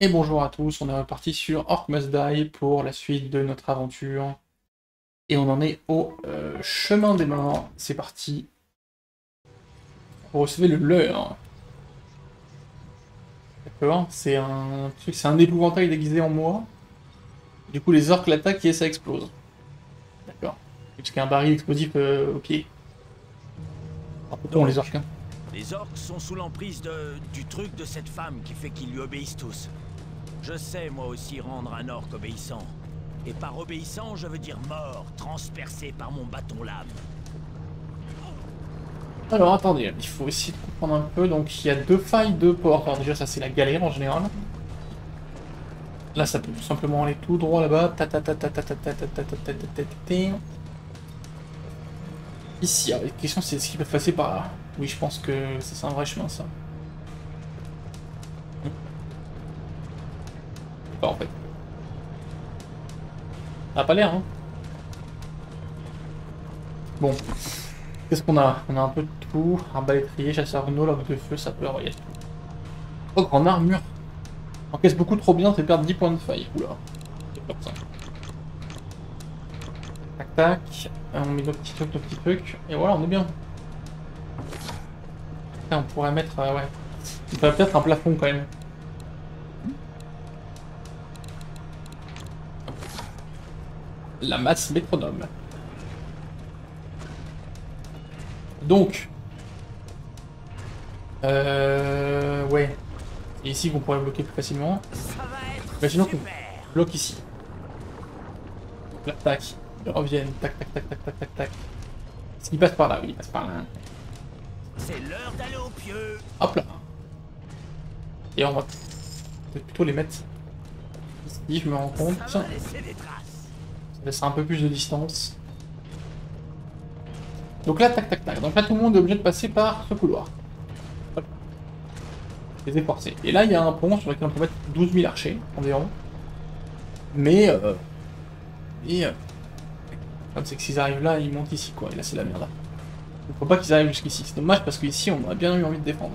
Et bonjour à tous, on est reparti sur Orc Must Die pour la suite de notre aventure. Et on en est au chemin des morts. C'est parti. Vous recevez le leurre. D'accord, c'est un truc, c'est un épouvantail déguisé en moi. Du coup, les orques l'attaquent et ça explose. D'accord. Puisqu'il y a un baril explosif au pied. Un peu con les orques, Donc, hein. les orques sont sous l'emprise du truc de cette femme qui fait qu'ils lui obéissent tous. Je sais moi aussi rendre un orque obéissant. Et par obéissant, je veux dire mort, transpercé par mon bâton lame. Alors attendez, il faut essayer de comprendre un peu. Donc il y a deux failles de porte. Alors déjà ça c'est la galère en général. Là ça peut tout simplement aller tout droit là-bas. Ta ta ta ta ta ta ta ta ta ta ta ta ta ta. Ici, la question c'est est-ce qu'ils peuvent passer par là? Oui, je pense que c'est un vrai chemin ça. Pas en fait. Ça a pas l'air, hein. Bon. Qu'est-ce qu'on a? On a un peu de tout. Arbalétrier, chasseur Renault, lance de feu, sapeur, il y a tout. Oh, grande armure. Encaisse beaucoup trop bien, fait perdre 10 points de faille. Oula. C'est peur ça. Tac tac. On met nos petits trucs. Et voilà, on est bien. Putain, on pourrait mettre. Ouais. Il faudrait peut-être un plafond quand même. La masse métronome. Donc. Ouais. C'est ici qu'on pourrait bloquer plus facilement. Ça va être Imaginons qu'on super. bloque ici. Donc là, tac. Ils reviennent. Tac tac tac tac tac tac tac. Est-ce qu'il passe par là? Oui, il passe par là. C'est l'heure d'aller au pieu. Hop là. Et on va peut-être plutôt les mettre ici, je me rends compte. Ça Ça va laisser des traces. laissera un peu plus de distance. Donc là, tac tac tac. Donc là, tout le monde est obligé de passer par ce couloir. Hop. Les efforcés. Et là, il y a un pont sur lequel on peut mettre 12 000 archers environ. Mais, le problème, c'est que s'ils arrivent là, ils montent ici, quoi. Et là, c'est la merde. Il faut pas qu'ils arrivent jusqu'ici. C'est dommage parce qu'ici, on aurait bien eu envie de défendre.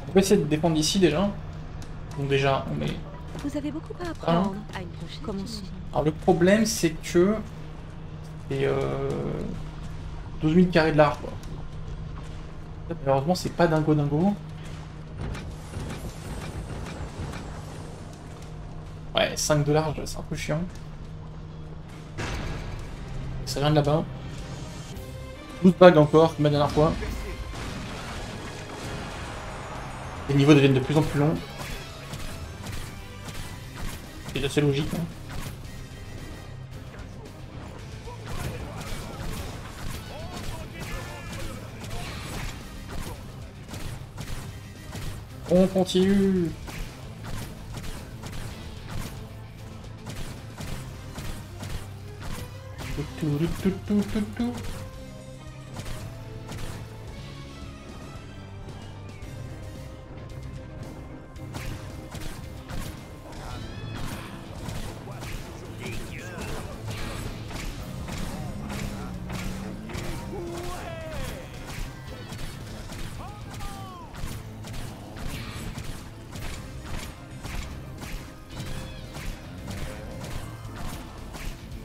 On peut essayer de défendre ici déjà. Donc déjà, on met... Vous avez beaucoup à apprendre. À une prochaine. Commençons. Alors le problème, c'est que... c'est 12 000 carrés de large, quoi. Malheureusement, c'est pas dingo dingo. Ouais, 5 de large, c'est un peu chiant. Ça vient de là-bas. 12 bagues encore, comme la dernière fois. Les niveaux deviennent de plus en plus longs. C'est assez logique, hein. On continue. Tout.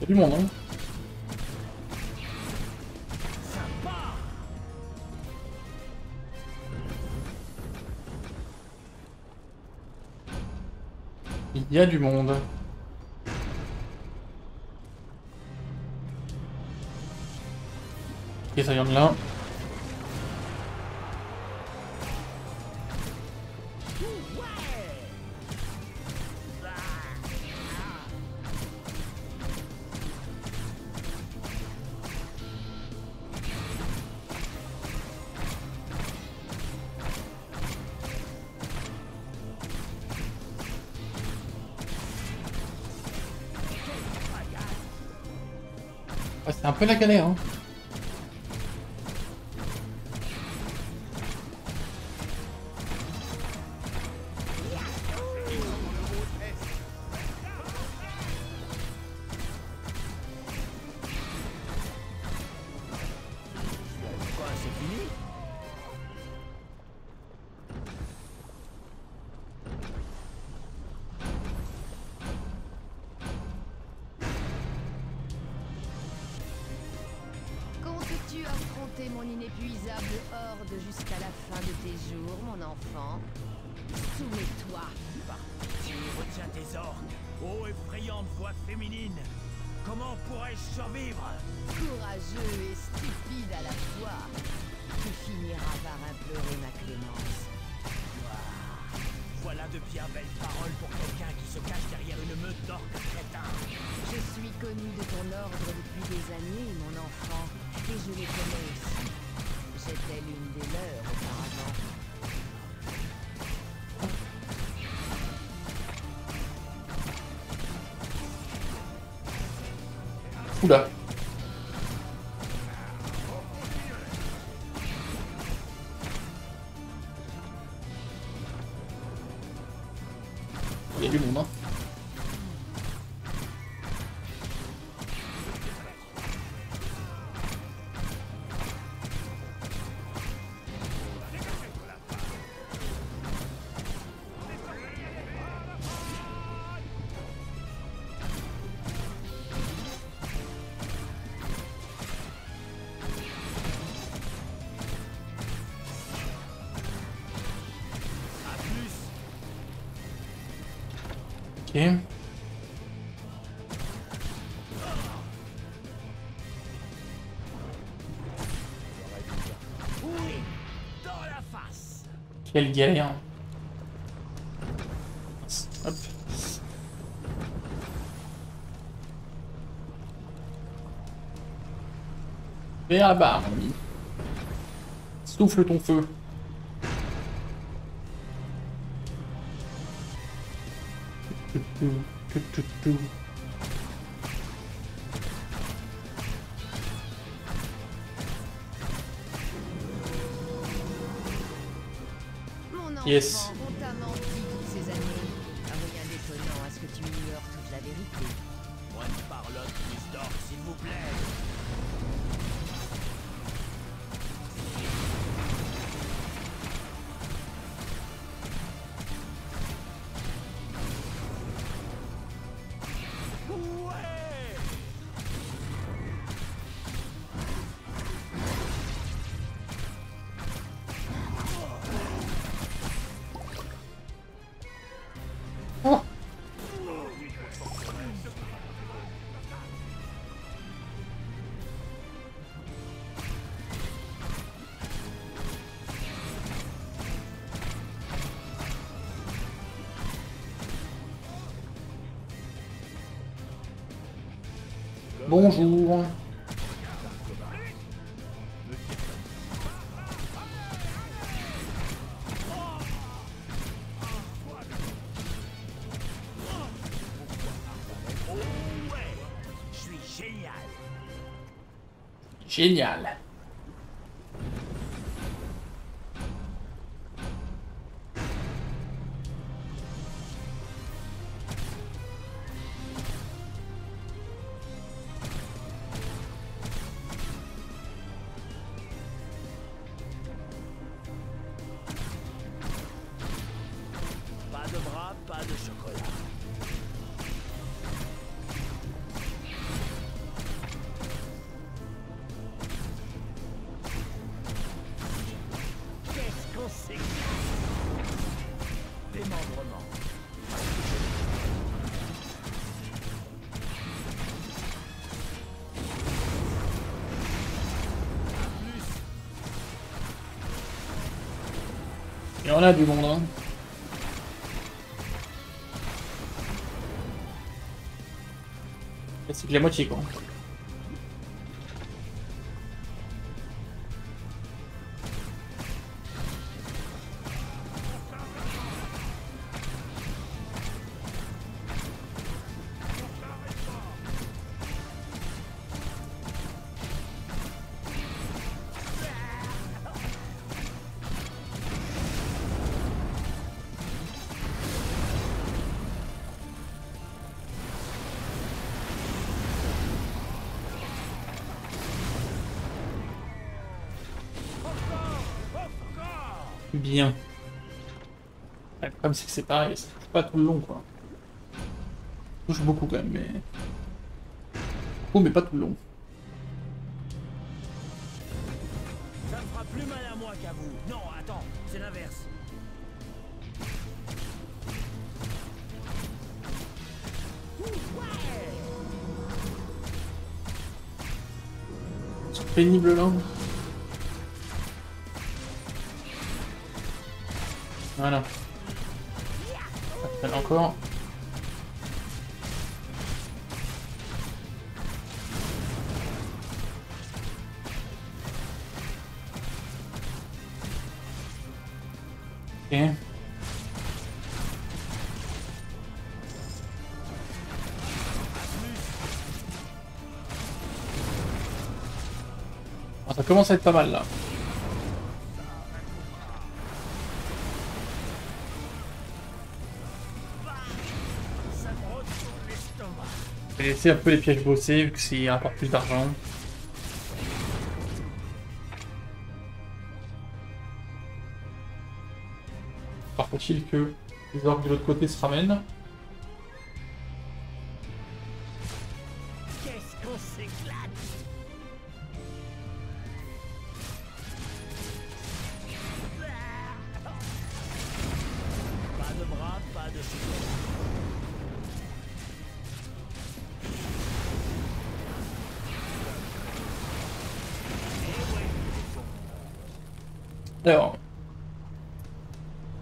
Il y a du monde, hein. Il y a du monde. Ok, ça vient de là. Ouais, c'est un peu la galère, hein. Quoi, c'est fini? affronter mon inépuisable horde jusqu'à la fin de tes jours, mon enfant. Soumets-toi. Par pitié, retiens tes ordres. Ô effrayante voix féminine. Comment pourrais-je survivre? Courageux et stupide à la fois. Tu finiras par implorer ma clémence. Voilà de bien belles paroles pour quelqu'un qui se cache derrière une meute d'orques crétins. Je suis connu de ton ordre depuis des années, mon enfant, et je les connais aussi. J'étais l'une des leurs auparavant. Oula. Il y a du monde, hein. Ok. Oui, dans la face. Quelle galère. Hop. Vers la barre, mon ami. Souffle ton feu. Mon enfant, Yes. on t'a menti toutes ces années. À rien d'étonnant à ce que tu ignores toute la vérité. Moins de parlotte, plus d'or, s'il vous plaît. Ouais. Oh. Bonjour. Oh ouais. Je suis génial. Génial. Pas de bras, pas de chocolat. Qu'est-ce qu'on sait? Démembrement. Il y en a du monde, hein. C'est que la moitié, quoi. Bien. Le problème c'est que c'est pareil, ça touche pas tout le long quoi. Ça touche beaucoup quand même, mais... Beaucoup mais pas tout le long. plus mal à moi qu'à vous. Non, attends, c'est l'inverse. Ils sont pénibles là. Voilà. Encore. Ok. Oh, ça commence à être pas mal là. Je vais laisser un peu les pièges bosser vu que c'est encore plus d'argent. Par faut-il que les orques de l'autre côté se ramènent. Qu'est-ce qu'on s'éclate! Pas de bras, pas de souffle. Alors,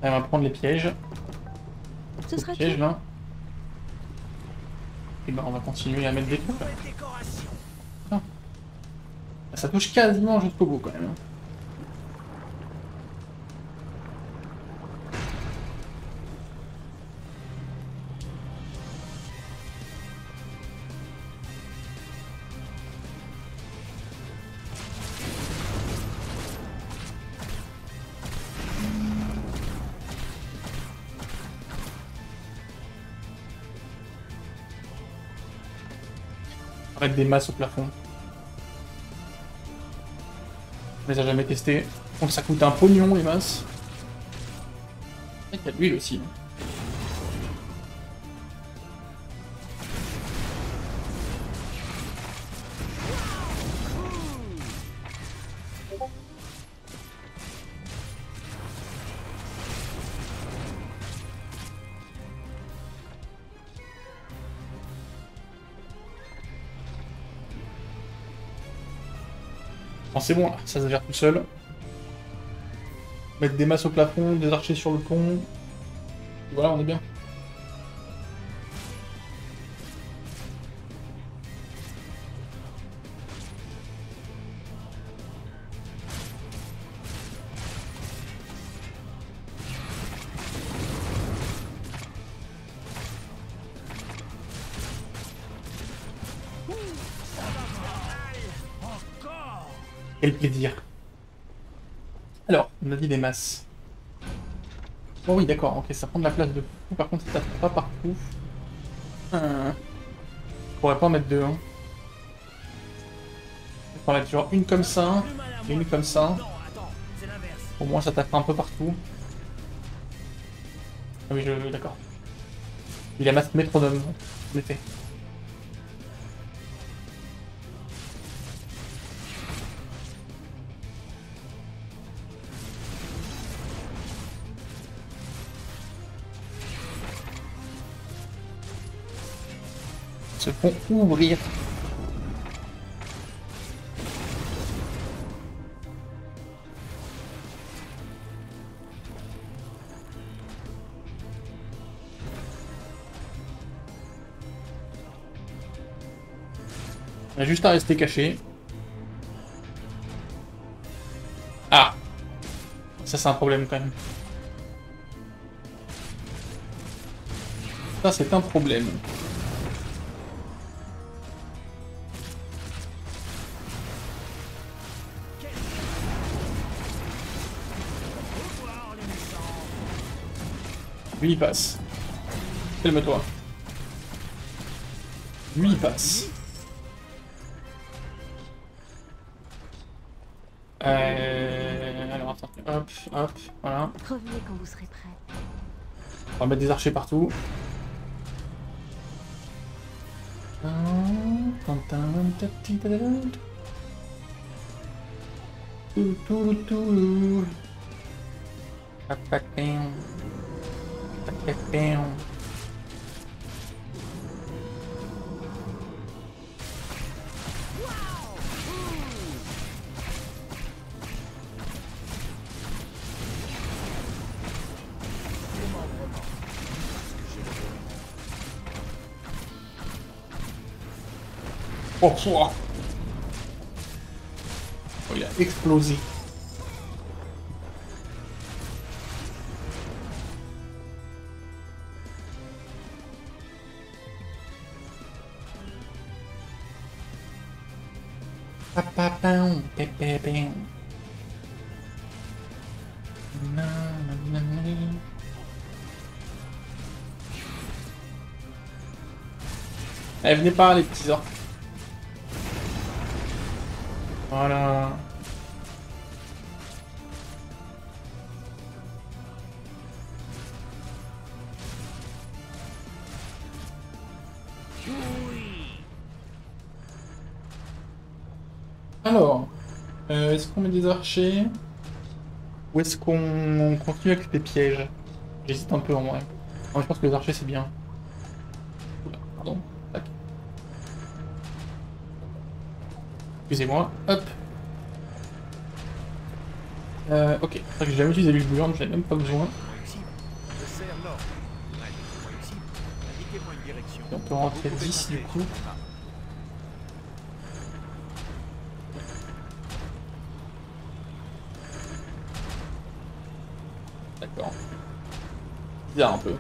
on va prendre les pièges. Ce sera Pièges tout. là. Et ben on va continuer à mettre des trucs. Nouvelle décoration. Ça touche quasiment jusqu'au bout quand même. Avec des masses au plafond. On les a jamais testés. Donc ça coûte un pognon les masses. Et il y a de l'huile aussi. Bon, c'est bon là, ça se gère tout seul. Mettre des masses au plafond, des archers sur le pont. Voilà, on est bien. Quel plaisir. Alors, on a dit des masses. Oh oui, d'accord, ok, ça prend de la place de fou. Par contre, ça tape pas partout. Je pourrais pas en mettre deux. Hein. Je pourrais mettre genre une comme ça et une comme ça. Non, attends, c'est l'inverse. Au moins, ça tape un peu partout. Ah oui, d'accord. Il a masse métronome, en effet. Se font ouvrir. On a juste à rester caché. Ah! Ça c'est un problème quand même. Ça c'est un problème. Lui il passe. Calme-toi. Lui il passe. Alors attends. Hop, hop, voilà. Revenez quand vous serez prêt. On va mettre des archers partout. Ok. 1, Tout. Papapéon. Papapéon. Oh, oh, il a explosé. Papapam, pépépém. Eh, venez par les petits orques. Voilà. Alors, est-ce qu'on met des archers ou est-ce qu'on continue avec des pièges? J'hésite un peu en vrai. Non, je pense que les archers c'est bien. Oula, pardon. Tac. Excusez-moi. Hop. Ok. C'est vrai que j'ai jamais utilisé l'huile bouillante, j'en ai même pas besoin. Et on peut rentrer 10 du coup. D'accord. Bizarre un peu.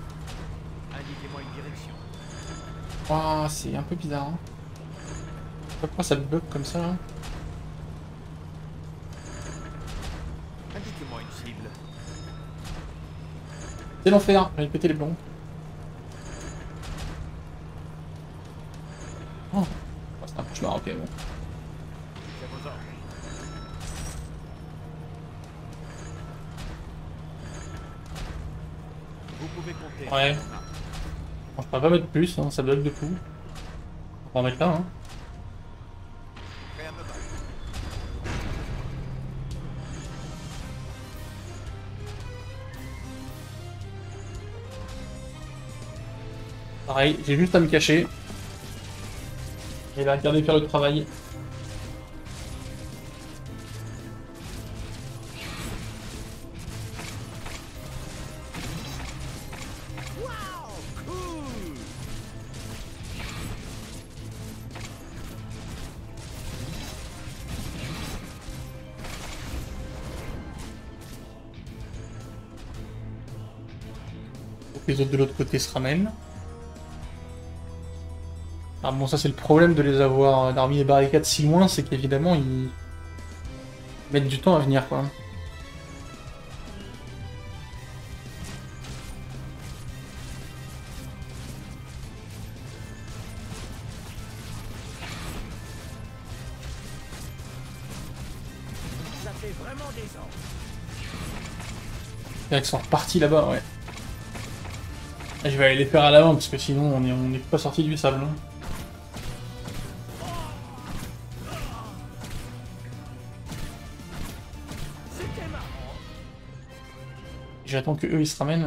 Indiquez-moi une direction. Ah, c'est un peu bizarre. Hein. Je sais pas pourquoi ça bug comme ça. Là. Indiquez-moi une cible. C'est l'enfer, j'ai pété les plombs. Oh, c'est un cauchemar, ok, bon. C'est vos ordres. Vous pouvez compter. Ouais. Bon, je pourrais pas mettre plus, hein, ça bug de fou. On va en mettre là, hein. Prêt à me battre. Pareil, j'ai juste à me cacher. Et là, regarder faire le travail. Faut que les autres de l'autre côté se ramènent. Ah bon, ça c'est le problème de les avoir d'armer les barricades si loin, c'est qu'évidemment ils mettent du temps à venir quoi. Ça fait vraiment des ans. C'est vrai qu'ils sont repartis là-bas, ouais. Je vais aller les faire à l'avant parce que sinon on n'est pas sorti du sable. Hein. C'était marrant. J'attends que eux ils se ramènent.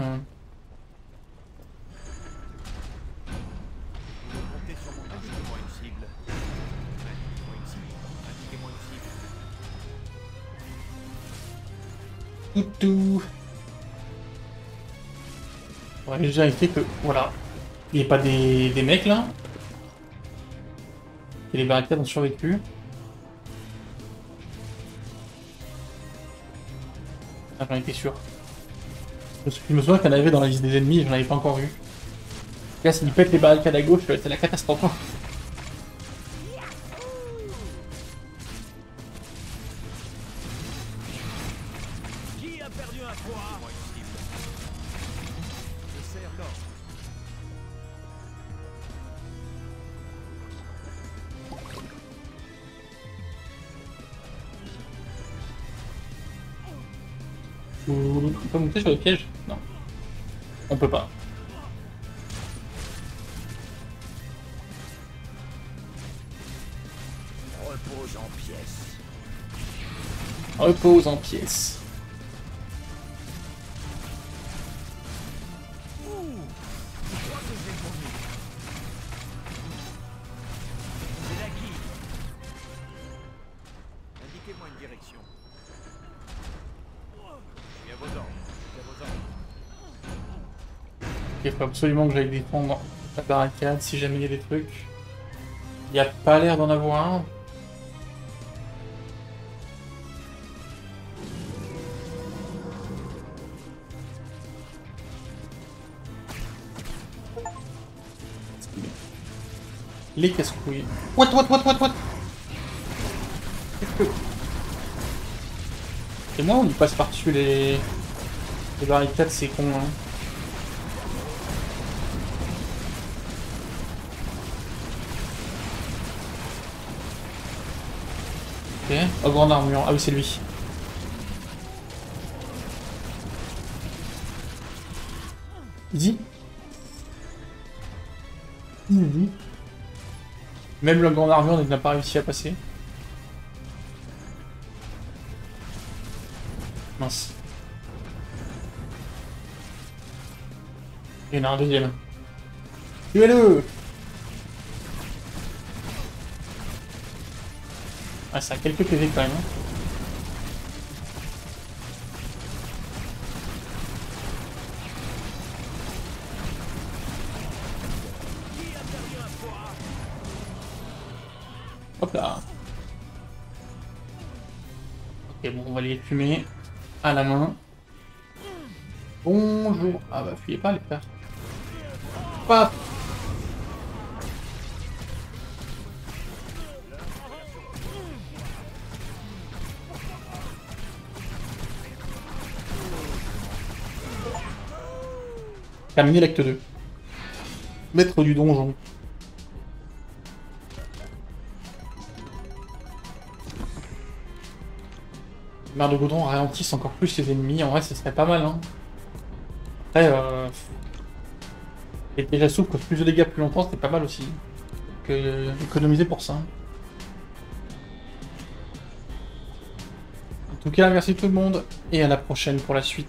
Vous comptez sur mon indiquez-moi une cible. Indiquez-moi une cible. Indiquez-moi une cible. Toutou. Ouais, j'ai vérifié que voilà, il n'y a pas des mecs là. Et les barricades ont survécu. Ah, j'en étais sûr. Je me souviens qu'il y en avait dans la liste des ennemis, j'en avais pas encore vu. Là, s'ils pètent les barricades à gauche, c'est la catastrophe. Qui a perdu un poids? Moi une cible. Je sers l'ordre. On peut monter sur le piège? Non. On peut pas. Repose en pièces. Repose en pièces. Indiquez-moi une direction. Et à vos ordres. Et à vos ordres. Il faut absolument que j'aille défendre la barricade si jamais il y a des trucs. Il n'y a pas l'air d'en avoir. Les casse-couilles. What? Qu'est-ce que... C'est moi ou il passe par-dessus les barricades, c'est con, hein. Ok. Oh, grande armure. Ah oui, c'est lui. Easy. Easy. Même le grande armure n'a pas réussi à passer. Mince. Il y en a un deuxième. Tuez-le! Ah, ça a quelques PV quand même. Hein. Hop là. Ok, bon, on va les fumer à la main. Bonjour. Ah bah, fuyez pas les frères. Paf. Terminé l'acte 2. Maître du donjon. Mère de Gaudron ralentisse encore plus ses ennemis. En vrai, ce serait pas mal. Hein. Après, et déjà souple cause plus de dégâts plus longtemps, c'était pas mal aussi. Que économiser pour ça. En tout cas, merci tout le monde et à la prochaine pour la suite.